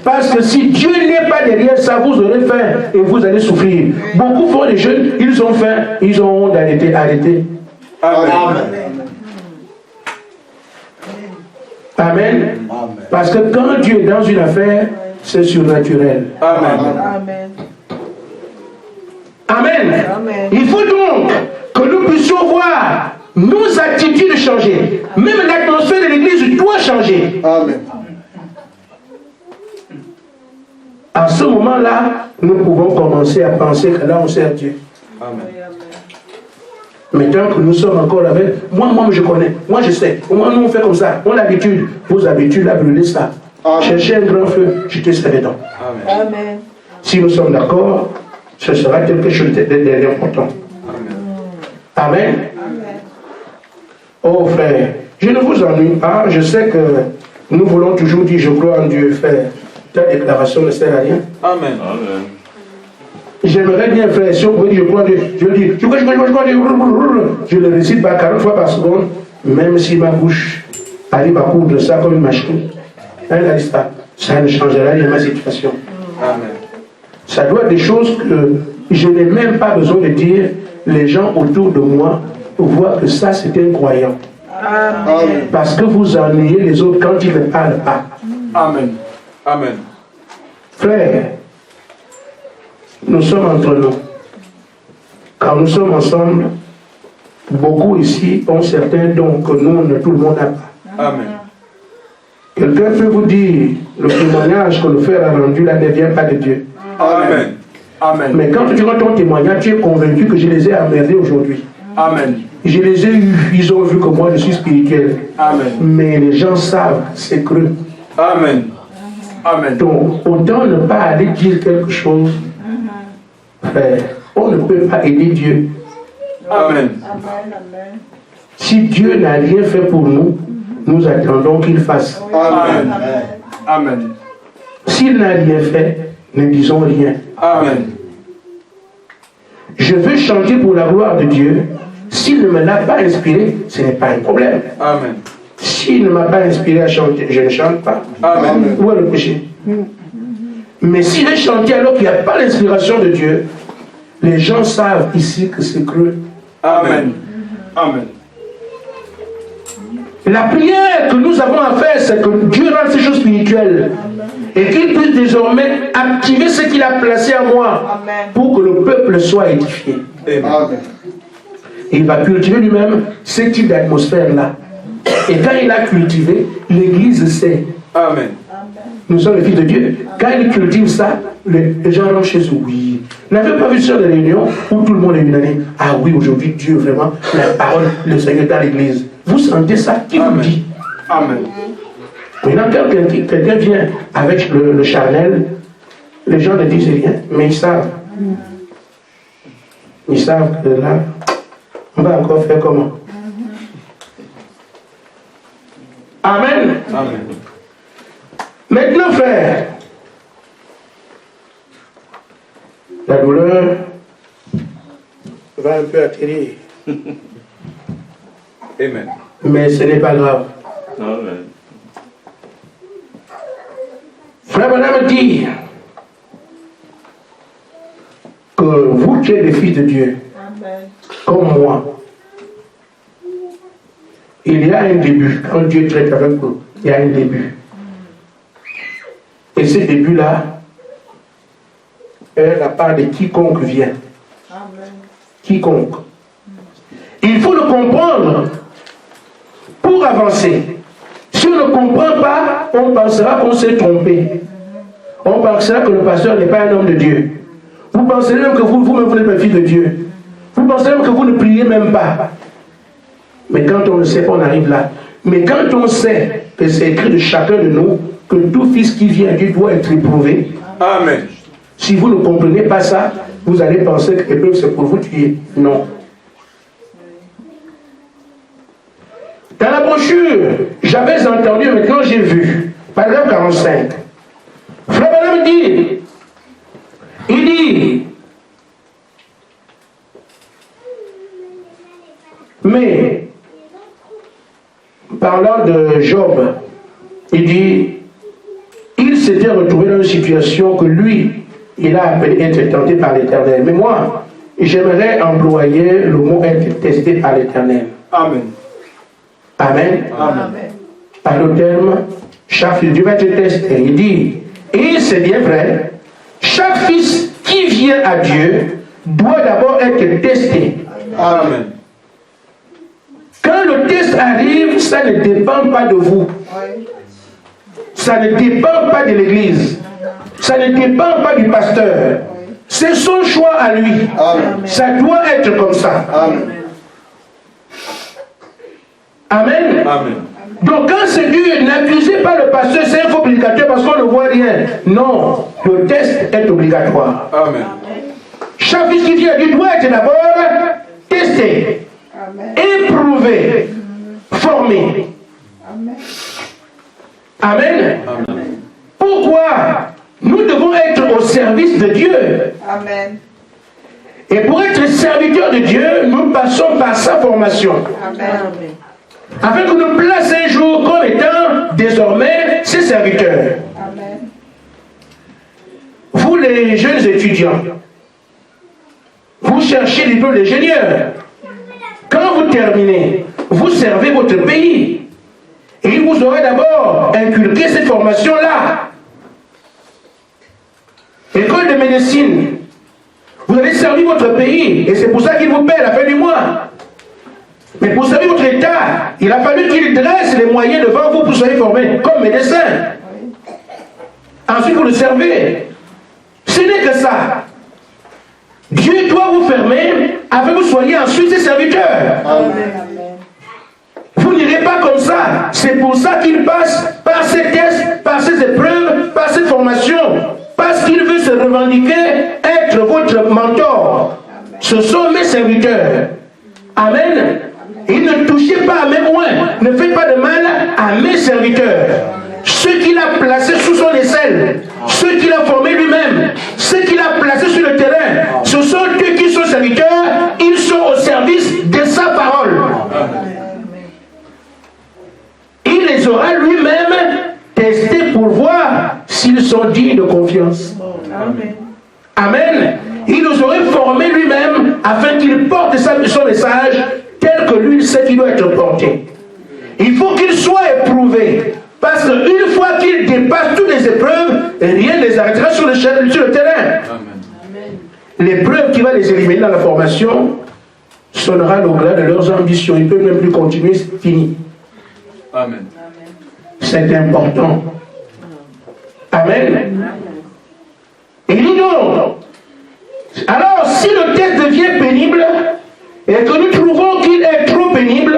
Parce que si Dieu n'est pas derrière ça, vous aurez faim et vous allez souffrir. Beaucoup font des jeûnes, ils ont faim, ils ont honte d'arrêter. Amen. Amen. Parce que quand Dieu est dans une affaire, c'est surnaturel. Amen. Amen. Il faut donc que nous puissions voir nos attitudes changer. Même l'atmosphère de l'église doit changer. Amen. À ce moment-là, nous pouvons commencer à penser que là, on sert Dieu. Amen. Mais tant que nous sommes encore avec, moi je connais, moi je sais, moi nous on fait comme ça, on a l'habitude, vos habitudes à brûler ça. Cherchez un grand feu, jetez ça dedans. Amen. Si nous sommes d'accord, ce sera quelque chose d'important. Amen. Oh frère, je ne vous ennuie pas, je sais que nous voulons toujours dire je crois en Dieu, frère. Ta déclaration ne sert à rien. Amen. Amen. J'aimerais bien, frère, si on peut dire je crois en Dieu, je le dis, je crois en Dieu, je le récite pas 40 fois par seconde, même si ma bouche arrive à coudre ça comme une machine. Ça ne changera rien à ma situation. Amen. Ça doit être des choses que je n'ai même pas besoin de dire. Les gens autour de moi voient que ça c'est un croyant. Amen. Parce que vous ennuyez les autres quand ils ne parlent pas. Amen. Amen. Frère, nous sommes entre nous. Quand nous sommes ensemble, beaucoup ici ont certains dons que nous, tout le monde n'a pas. Amen. Quelqu'un peut vous dire, le témoignage que le frère a rendu là ne vient pas de Dieu. Amen. Amen. Mais quand tu rends ton témoignage, tu es convaincu que je les ai emmerdés aujourd'hui. Amen. Je les ai eus, ils ont vu que moi je suis spirituel. Amen. Mais les gens savent, c'est creux. Amen. Amen. Donc, autant ne pas aller dire quelque chose, frère, on ne peut pas aider Dieu. Amen. Si Dieu n'a rien fait pour nous, nous attendons qu'il fasse. Amen. Amen. S'il n'a rien fait, ne disons rien. Amen. Je veux chanter pour la gloire de Dieu. S'il ne me l'a pas inspiré, ce n'est pas un problème. Amen. S'il ne m'a pas inspiré à chanter, je ne chante pas. Amen. Où est le péché? Mais si j'ai chanté alors qu'il n'y a pas l'inspiration de Dieu, les gens savent ici que c'est creux. Amen. Amen. La prière que nous avons à faire, c'est que Dieu rende ces choses spirituelles et qu'il puisse désormais activer ce qu'il a placé en moi pour que le peuple soit édifié. Amen. Il va cultiver lui-même ce type d'atmosphère-là. Et quand il a cultivé, l'Église sait. Amen. Nous sommes les fils de Dieu. Quand il cultive ça, les gens rentrent chez eux. Oui. Vous n'avez pas vu sur les réunions où tout le monde est unanime. Ah oui, aujourd'hui, Dieu, vraiment, la parole, le Seigneur dans l'Église. Vous sentez ça? Qui vous dit? Amen. Maintenant, quelqu'un vient avec le charnel, les gens ne disent rien, mais ils savent. Ils savent que là, on va encore faire comment? Amen. Amen. Maintenant, frère, la douleur va un peu atterrir. Amen. Mais ce n'est pas grave. Amen. Frère Madame dit que vous qui êtes des fils de Dieu, comme moi, il y a un début. Quand Dieu traite avec vous, il y a un début. Et ce début-là est la part de quiconque vient. Quiconque. Il faut le comprendre pour avancer. Si on ne comprend pas, on pensera qu'on s'est trompé. On pensera que le pasteur n'est pas un homme de Dieu. Vous penserez même que vous-même vous n'êtes pas fils de Dieu. Vous penserez même que vous ne priez même pas. Mais quand on ne sait pas, on arrive là. Mais quand on sait que c'est écrit de chacun de nous, que tout fils qui vient à Dieu doit être éprouvé. Amen. Si vous ne comprenez pas ça, vous allez penser que l'épreuve c'est pour vous tuer. Non. Dans la brochure, j'avais entendu, maintenant j'ai vu, paragraphe 45. Frère Branham dit, il dit, mais, parlant de Job, il dit, il s'était retrouvé dans une situation que lui, il a appelé être tenté par l'Éternel. Mais moi, j'aimerais employer le mot être testé par l'Éternel. Amen. Amen. Amen. Par le terme, chaque fils de Dieu va être testé. Il dit, et c'est bien vrai, chaque fils qui vient à Dieu doit d'abord être testé. Amen. Quand le test arrive, ça ne dépend pas de vous. Ça ne dépend pas de l'église. Ça ne dépend pas du pasteur. C'est son choix à lui. Amen. Ça doit être comme ça. Amen. Amen. Amen. Donc quand c'est dur, n'accusez pas le pasteur, c'est un faux prédicateur parce qu'on ne voit rien. Non, le test est obligatoire. Amen. Chaque fils qui vient à Dieu doit être d'abord testé, éprouvé, formé. Amen. Amen. Pourquoi? Nous devons être au service de Dieu. Amen. Et pour être serviteur de Dieu, nous passons par sa formation. Amen. Afin qu'on nous place un jour comme étant désormais ses serviteurs. Amen. Vous les jeunes étudiants, vous cherchez les diplôme d'ingénieur. Quand vous terminez, vous servez votre pays. Et il vous aurez d'abord inculqué cette formation-là. École de médecine. Vous allez servir votre pays. Et c'est pour ça qu'il vous paie à la fin du mois. Mais pour servir votre État, il a fallu qu'il dresse les moyens devant vous pour que vous soyez formés comme médecin. Ensuite, vous le servez. Ce n'est que ça. Dieu doit vous fermer afin que vous soyez ensuite ses serviteurs. Amen. Vous n'irez pas comme ça. C'est pour ça qu'il passe par ces tests, par ces épreuves, par cette formation. Parce qu'il veut se revendiquer, être votre mentor. Ce sont mes serviteurs. Amen. Et ne touchez pas à mes moins. Ne faites pas de mal à mes serviteurs. Ceux qu'il a placés sous son aisselle, ceux qu'il a formés lui-même, ceux qu'il a placés sur le terrain, ce sont eux qui sont serviteurs, ils sont au service de sa parole. Il les aura lui-même testés pour voir s'ils sont dignes de confiance. Amen. Amen. Il nous aurait formés lui-même afin qu'il porte son message tel que lui sait qu'il doit être porté. Il faut qu'il soit éprouvé. Parce qu'une fois qu'il dépasse toutes les épreuves, rien ne les arrêtera sur le terrain. Amen. L'épreuve qui va les éliminer dans la formation sonnera le glas de leurs ambitions. Ils ne peuvent même plus continuer, c'est fini. Amen. C'est important. Amen. Et il dit donc, alors si le test devient pénible, et que nous trouvons qu'il est trop pénible,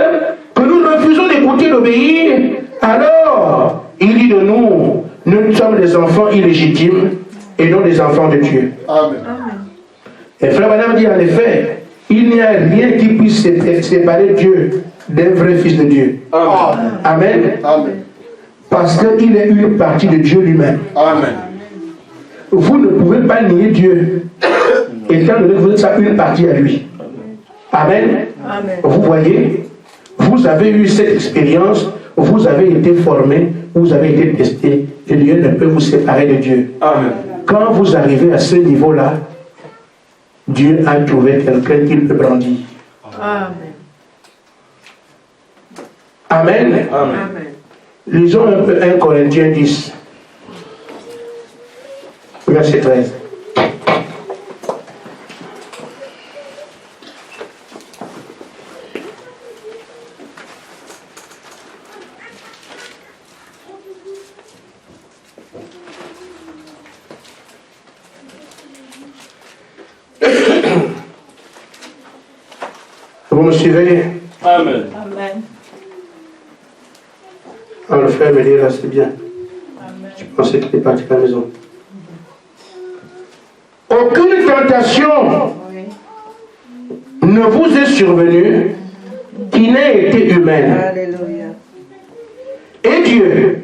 que nous refusons d'écouter, d'obéir, alors, il dit de nous, nous sommes des enfants illégitimes et non des enfants de Dieu. Amen. Et frère Madame dit en effet, il n'y a rien qui puisse séparer Dieu d'un vrai fils de Dieu. Amen. Amen. Amen. Parce qu'il est une partie de Dieu lui-même. Amen. Vous ne pouvez pas nier Dieu, étant donné que vous êtes une partie à lui. Amen. Amen. Vous voyez, vous avez eu cette expérience, vous avez été formé, vous avez été testé, et Dieu ne peut vous séparer de Dieu. Amen. Quand vous arrivez à ce niveau-là, Dieu a trouvé quelqu'un qu'il peut brandir. Amen. Amen. Amen. Lisons un peu 1 Corinthiens 10, verset 13. Vous me suivez? Amen. Amen. Alors le frère me dit là, c'est bien. Je pensais qu'il était parti à la maison. Aucune tentation ne vous est survenue qui n'ait été humaine. Alléluia. Et Dieu,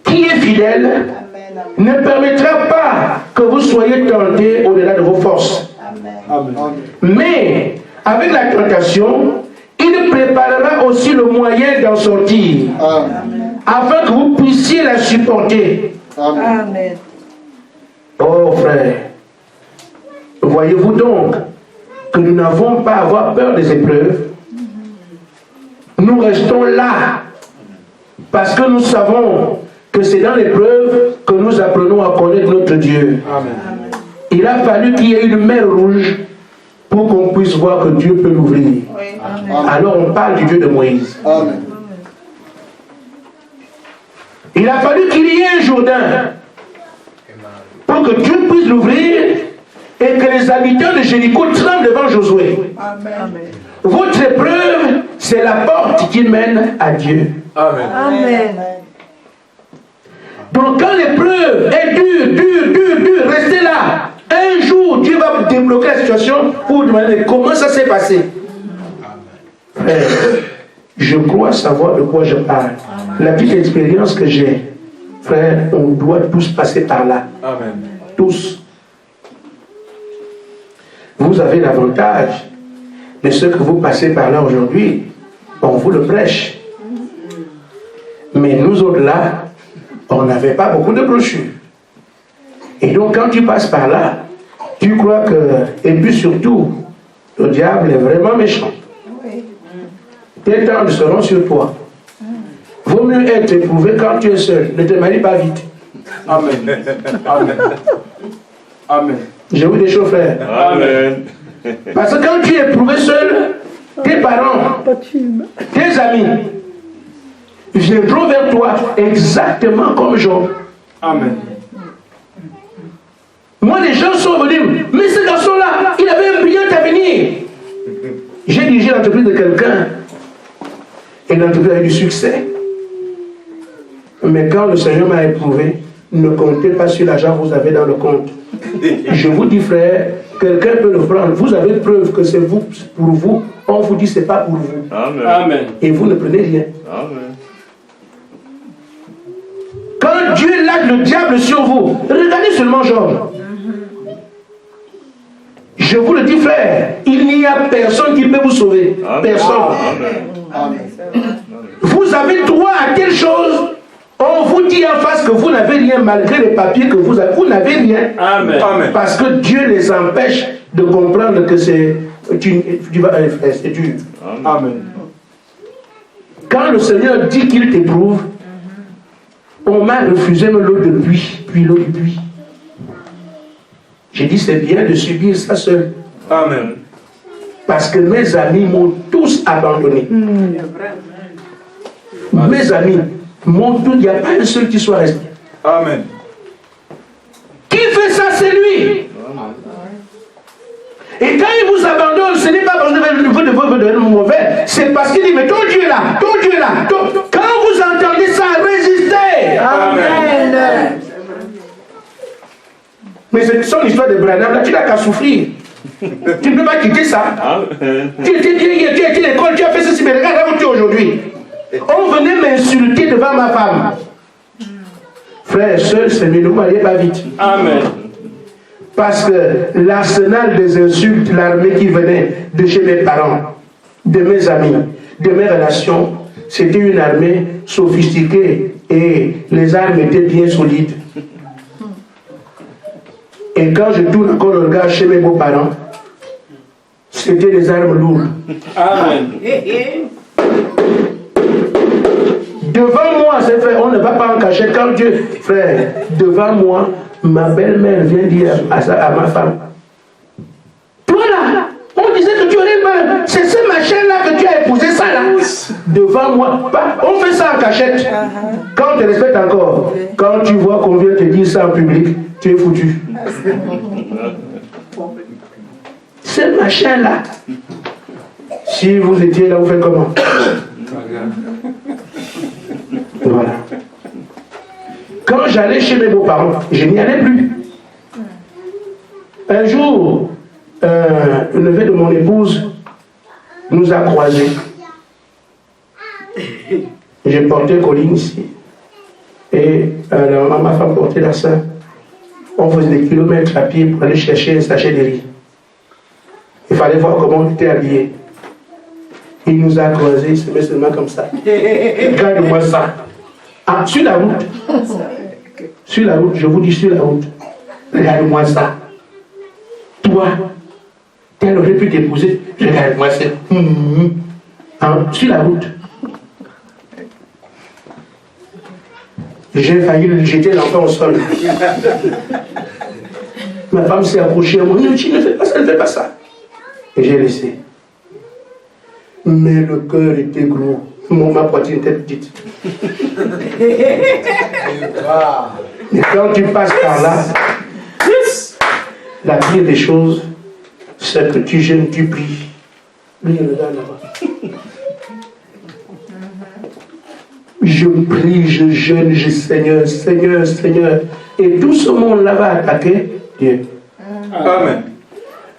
qui est fidèle, Amen. ne permettra pas que vous soyez tentés au-delà de vos forces. Amen. Mais avec la tentation, il préparera aussi le moyen d'en sortir, afin que vous puissiez la supporter. Amen. Oh frère, voyez-vous donc que nous n'avons pas à avoir peur des épreuves. Nous restons là parce que nous savons que c'est dans l'épreuve que nous apprenons à connaître notre Dieu. Amen. Il a fallu qu'il y ait une mer rouge pour qu'on puisse voir que Dieu peut l'ouvrir. Oui. Amen. Alors on parle du Dieu de Moïse. Amen. Il a fallu qu'il y ait un Jourdain pour que Dieu puisse l'ouvrir et que les habitants de Jéricho tremblent devant Josué. Amen. Votre épreuve, c'est la porte qui mène à Dieu. Amen. Amen. Donc quand l'épreuve est dure, restez là. Un jour, Dieu va vous débloquer la situation pour vous demander comment ça s'est passé. Frère, je crois savoir de quoi je parle. La petite expérience que j'ai, frère, on doit tous passer par là. Amen. Tous. Vous avez l'avantage de ce que vous passez par là aujourd'hui. On vous le prêche. Mais nous autres là, on n'avait pas beaucoup de brochures. Et donc quand tu passes par là, tu crois que... Et puis surtout, le diable est vraiment méchant. Tes temps seront sur toi. Vaut mieux être éprouvé quand tu es seul. Ne te marie pas vite. Amen. Amen. Amen. Je vous dis, chaud, frère. Amen. Parce que quand tu es éprouvé seul, tes parents, tes amis viendront vers toi exactement comme Job. Amen. Moi, les gens sont venus, mais ce garçon-là, il avait un brillant avenir. J'ai dirigé l'entreprise de quelqu'un, et l'entreprise a eu du succès. Mais quand le Seigneur m'a éprouvé, ne comptez pas sur l'argent que vous avez dans le compte. Je vous dis, frère, quelqu'un peut le prendre. Vous avez preuve que c'est vous, pour vous. On vous dit, c'est pas pour vous. Amen. Amen. Et vous ne prenez rien. Amen. Quand Dieu lâche le diable sur vous, regardez seulement Job. Je vous le dis, frère, il n'y a personne qui peut vous sauver. Amen. Personne. Amen. Vous avez droit à telle chose. On vous dit en face que vous n'avez rien malgré les papiers que vous avez. Vous n'avez rien. Amen. Amen. Parce que Dieu les empêche de comprendre que c'est dur. Amen. Quand le Seigneur dit qu'il t'éprouve, on m'a refusé l'eau de pluie, puis l'eau du puits. J'ai dit c'est bien de subir ça seul. Amen. Parce que mes amis m'ont tous abandonné. Mes amis m'ont tous, il n'y a pas un seul qui soit resté. Amen. Qui fait ça, c'est lui. Et quand il vous abandonne, ce n'est pas parce que vous devez être mauvais, c'est parce qu'il dit, mais ton Dieu est là, ton Dieu est là. Quand vous entendez ça, résistez. Amen. Mais c'est son histoire de Branham, là, tu n'as qu'à souffrir. Tu ne peux pas quitter ça. Amen. Tu étais à l'école, tu as fait ceci, mais regarde là où tu es aujourd'hui. On venait m'insulter devant ma femme. Frère, seul, c'est mieux, ne vous mariez pas vite. Amen. Parce que l'arsenal des insultes, l'armée qui venait de chez mes parents, de mes amis, de mes relations, c'était une armée sophistiquée et les armes étaient bien solides. Et quand je tourne encore le regard chez mes beaux-parents, c'était des armes lourdes. Amen. Devant moi, c'est frère, on ne va pas en cacher. Quand Dieu, frère, devant moi, ma belle-mère vient dire à ma femme, toi là, on disait que tu aurais mal. C'est ce machin-là que tu as épousé ça là. Devant moi, on fait ça en cachette. Quand on te respecte encore, quand tu vois qu'on vient te dire ça en public, tu es foutu. Ce machin-là, Si vous étiez là, vous faites comment? Voilà. Quand j'allais chez mes beaux-parents, je n'y allais plus. Un jour, le neveu de mon épouse nous a croisés. J'ai porté Colline ici. Et ma femme portait la sœur. On faisait des kilomètres à pied pour aller chercher un sachet de riz. Il fallait voir comment on était habillé. Il nous a croisés, il se met seulement comme ça. Regarde-moi ça. Ah, sur la route. Sur la route, je vous dis sur la route. Regarde-moi ça. Toi, elle aurait pu t'épouser. Regarde-moi ça. Sur la route. J'ai failli jeter l'enfant au sol. Ma femme s'est approchée à moi. Non, tu ne fais pas ça, ne fais pas ça. Et j'ai laissé. Mais le cœur était gros. Ma poitrine était petite. Et quand tu passes par là, la pire des choses, c'est que tu jeûnes, tu pries. Lui, il regarde là-bas. Je prie, je jeûne, je Seigneur, Seigneur, Seigneur. Et tout ce monde-là va attaquer Dieu. Amen.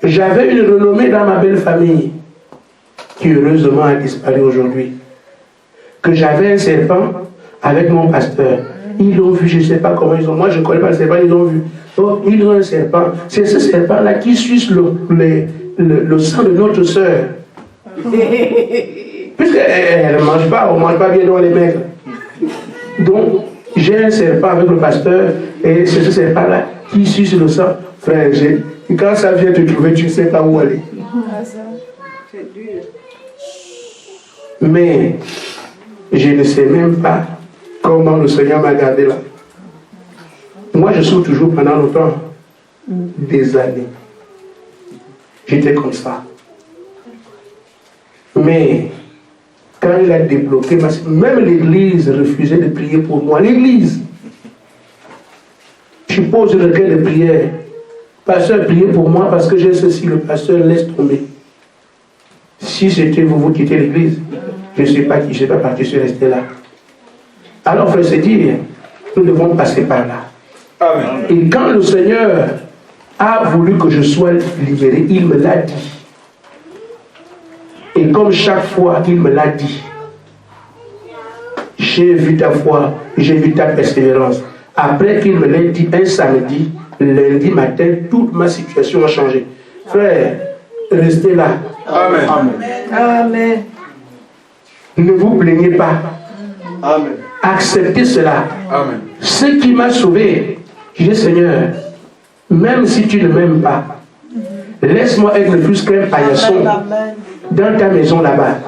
J'avais une renommée dans ma belle famille, qui heureusement a disparu aujourd'hui. Que j'avais un serpent avec mon pasteur. Ils l'ont vu, je ne sais pas comment ils ont. Moi, je ne connais pas le serpent, ils l'ont vu. Oh, ils ont un serpent. C'est ce serpent-là qui suce le sang de notre sœur. Puisqu'elle ne mange pas, on ne mange pas bien dans les maigres. Donc, j'ai un serpent avec le pasteur, et c'est ce serpent-là qui suce le sang. Frère, quand ça vient te trouver, tu ne sais pas où aller. C'est dur. Mais je ne sais même pas comment le Seigneur m'a gardé là. Moi, je souffre toujours pendant longtemps. Des années. J'étais comme ça. Mais quand il a débloqué, même l'église refusait de prier pour moi. L'église. Je pose une requête de prière. Pasteur, priez pour moi parce que j'ai ceci. Le pasteur laisse tomber. Si c'était vous quittez l'église, je ne sais pas qui, je ne sais pas parti, je suis resté là. Alors, frère, c'est dire, nous devons passer par là. Amen. Et quand le Seigneur a voulu que je sois libéré, il me l'a dit. Et comme chaque fois qu'il me l'a dit, j'ai vu ta foi, j'ai vu ta persévérance. Après qu'il me l'ait dit un samedi, lundi matin, toute ma situation a changé. Frère, restez là. Amen. Amen. Ne vous plaignez pas. Amen. Acceptez cela. Amen. Ce qui m'a sauvé, je dis Seigneur, même si tu ne m'aimes pas, laisse-moi être le plus qu'un paillasson dans ta maison là-bas.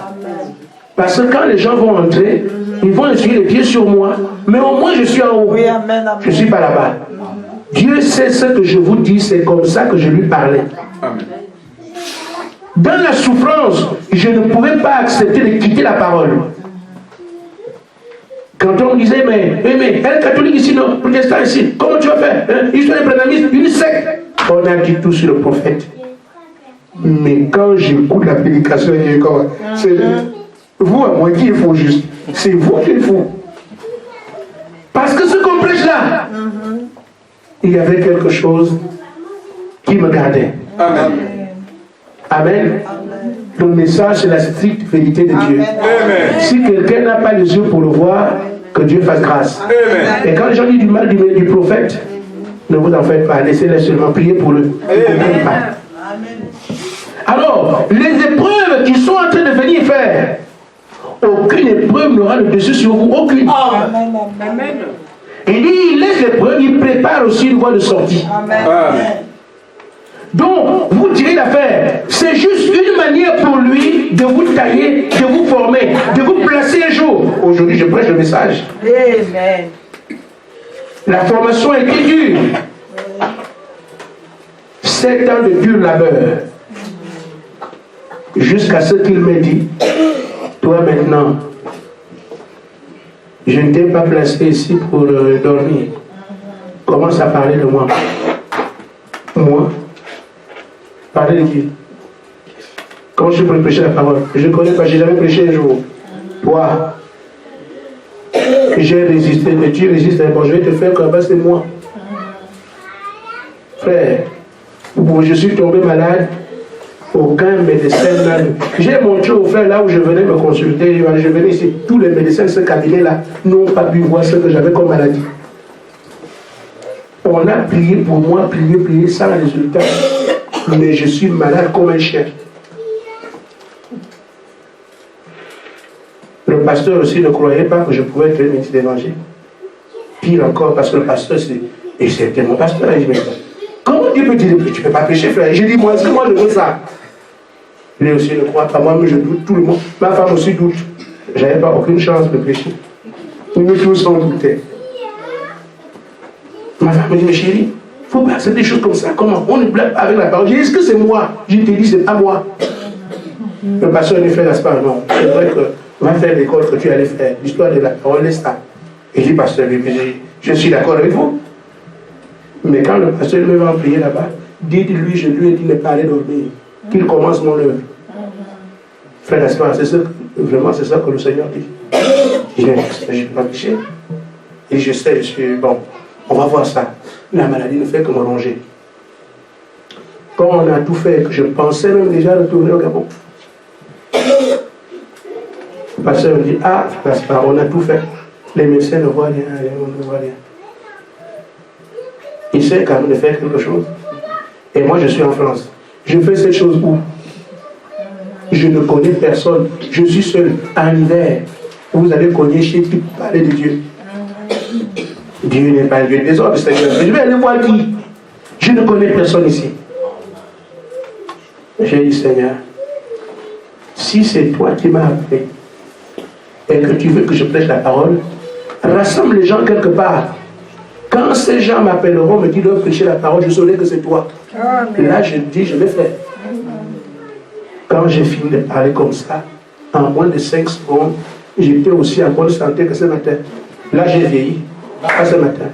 Parce que quand les gens vont entrer, ils vont essuyer les pieds sur moi, mais au moins je suis en haut. Je ne suis pas là-bas. Dieu sait ce que je vous dis, c'est comme ça que je lui parlais. Amen. Dans la souffrance, je ne pouvais pas accepter de quitter la parole. Quand on me disait, mais elle est catholique ici, non, protestant ici, comment tu vas faire? Ils sont des prénamistes, une secte. On a dit tout sur le prophète. Mais quand j'écoute la prédication, c'est vous à moi qui est faux juste. C'est vous qui est faux. Parce que ce complexe-là, il y avait quelque chose qui me gardait. Amen. Amen. Le message, c'est la stricte vérité de Dieu. Amen. Si quelqu'un n'a pas les yeux pour le voir, que Dieu fasse grâce. Amen. Et quand les gens disent du mal du prophète, ne vous en faites pas, laissez-les seulement prier pour eux. Amen. Alors, les épreuves qui sont en train de venir faire, aucune épreuve n'aura le dessus sur vous, aucune. Amen. Il dit, il laisse l'épreuve, il prépare aussi une voie de sortie. Amen. Donc, vous tirez l'affaire. C'est juste une manière pour lui de vous tailler, de vous former, de vous placer un jour. Aujourd'hui, je prêche le message. Amen. La formation a été dure. 7 ans de dur labeur. Jusqu'à ce qu'il m'ait dit, toi maintenant, je ne t'ai pas placé ici pour dormir. Commence à parler de moi. Moi? Parler de qui? Comment je peux prêcher la parole? Je ne connais pas, je n'ai jamais prêché un jour. Toi, j'ai résisté, mais tu résistes. Bon, je vais te faire comme c'est moi. Frère, bon, je suis tombé malade. Aucun médecin n'a vu. J'ai montré au frère là où je venais me consulter. Je venais ici. Tous les médecins de ce cabinet-là n'ont pas pu voir ce que j'avais comme maladie. On a prié pour moi, prié sans résultat. Mais je suis malade comme un chien. Le pasteur aussi ne croyait pas que je pouvais être ministre d'évangile. Pire encore, parce que le pasteur, et c'était mon pasteur. Il me dit, comment Dieu peut dire, tu ne peux pas pécher, frère? J'ai dit, moi, est-ce que moi je veux ça? Lui aussi ne croit pas, moi, mais je doute, tout le monde. Ma femme aussi doute. Je n'avais pas aucune chance de pécher. Nous tous on doutait. Ma femme me dit, mais chérie, il ne faut pas accepter des choses comme ça. Comment? On ne blague pas avec la parole. J'ai dit, est-ce que c'est moi? Je t'ai dit, c'est pas moi. Le pasteur ne fait pas, non. C'est vrai que va faire l'école que tu allais faire. L'histoire de la parole, laisse ça. Et je dis, pasteur, je suis d'accord avec vous. Mais quand le pasteur me va prier là-bas, dites-lui, je lui ai dit de ne pas aller dormir. Qu'il commence mon œuvre. Frère, n'est-ce pas? Vraiment, c'est ça que le Seigneur dit. Je n'ai pas péché. Et je sais, bon, on va voir ça. La maladie ne fait que me ronger. Quand on a tout fait, que je pensais même déjà retourner au Gabon. Le pasteur me dit, ah, n'est-ce pas, on a tout fait. Les médecins ne voient rien, on ne voit rien. Il sait quand même de faire quelque chose. Et moi, je suis en France. Je fais cette chose où je ne connais personne. Je suis seul. En hiver, vous allez cogner chez qui pour parler de Dieu. Dieu n'est pas Dieu des hommes, Seigneur. Je vais aller voir qui. Je ne connais personne ici. J'ai dit, Seigneur, si c'est toi qui m'as appelé et que tu veux que je prêche la parole, rassemble les gens quelque part. Quand ces gens m'appelleront, me disent de prêcher la parole, je saurai que c'est toi. Amen. Là, je dis, je vais faire. Quand j'ai fini de parler comme ça, en moins de 5 secondes, j'étais aussi en bonne santé que ce matin. Là, j'ai vieilli. Pas ce matin.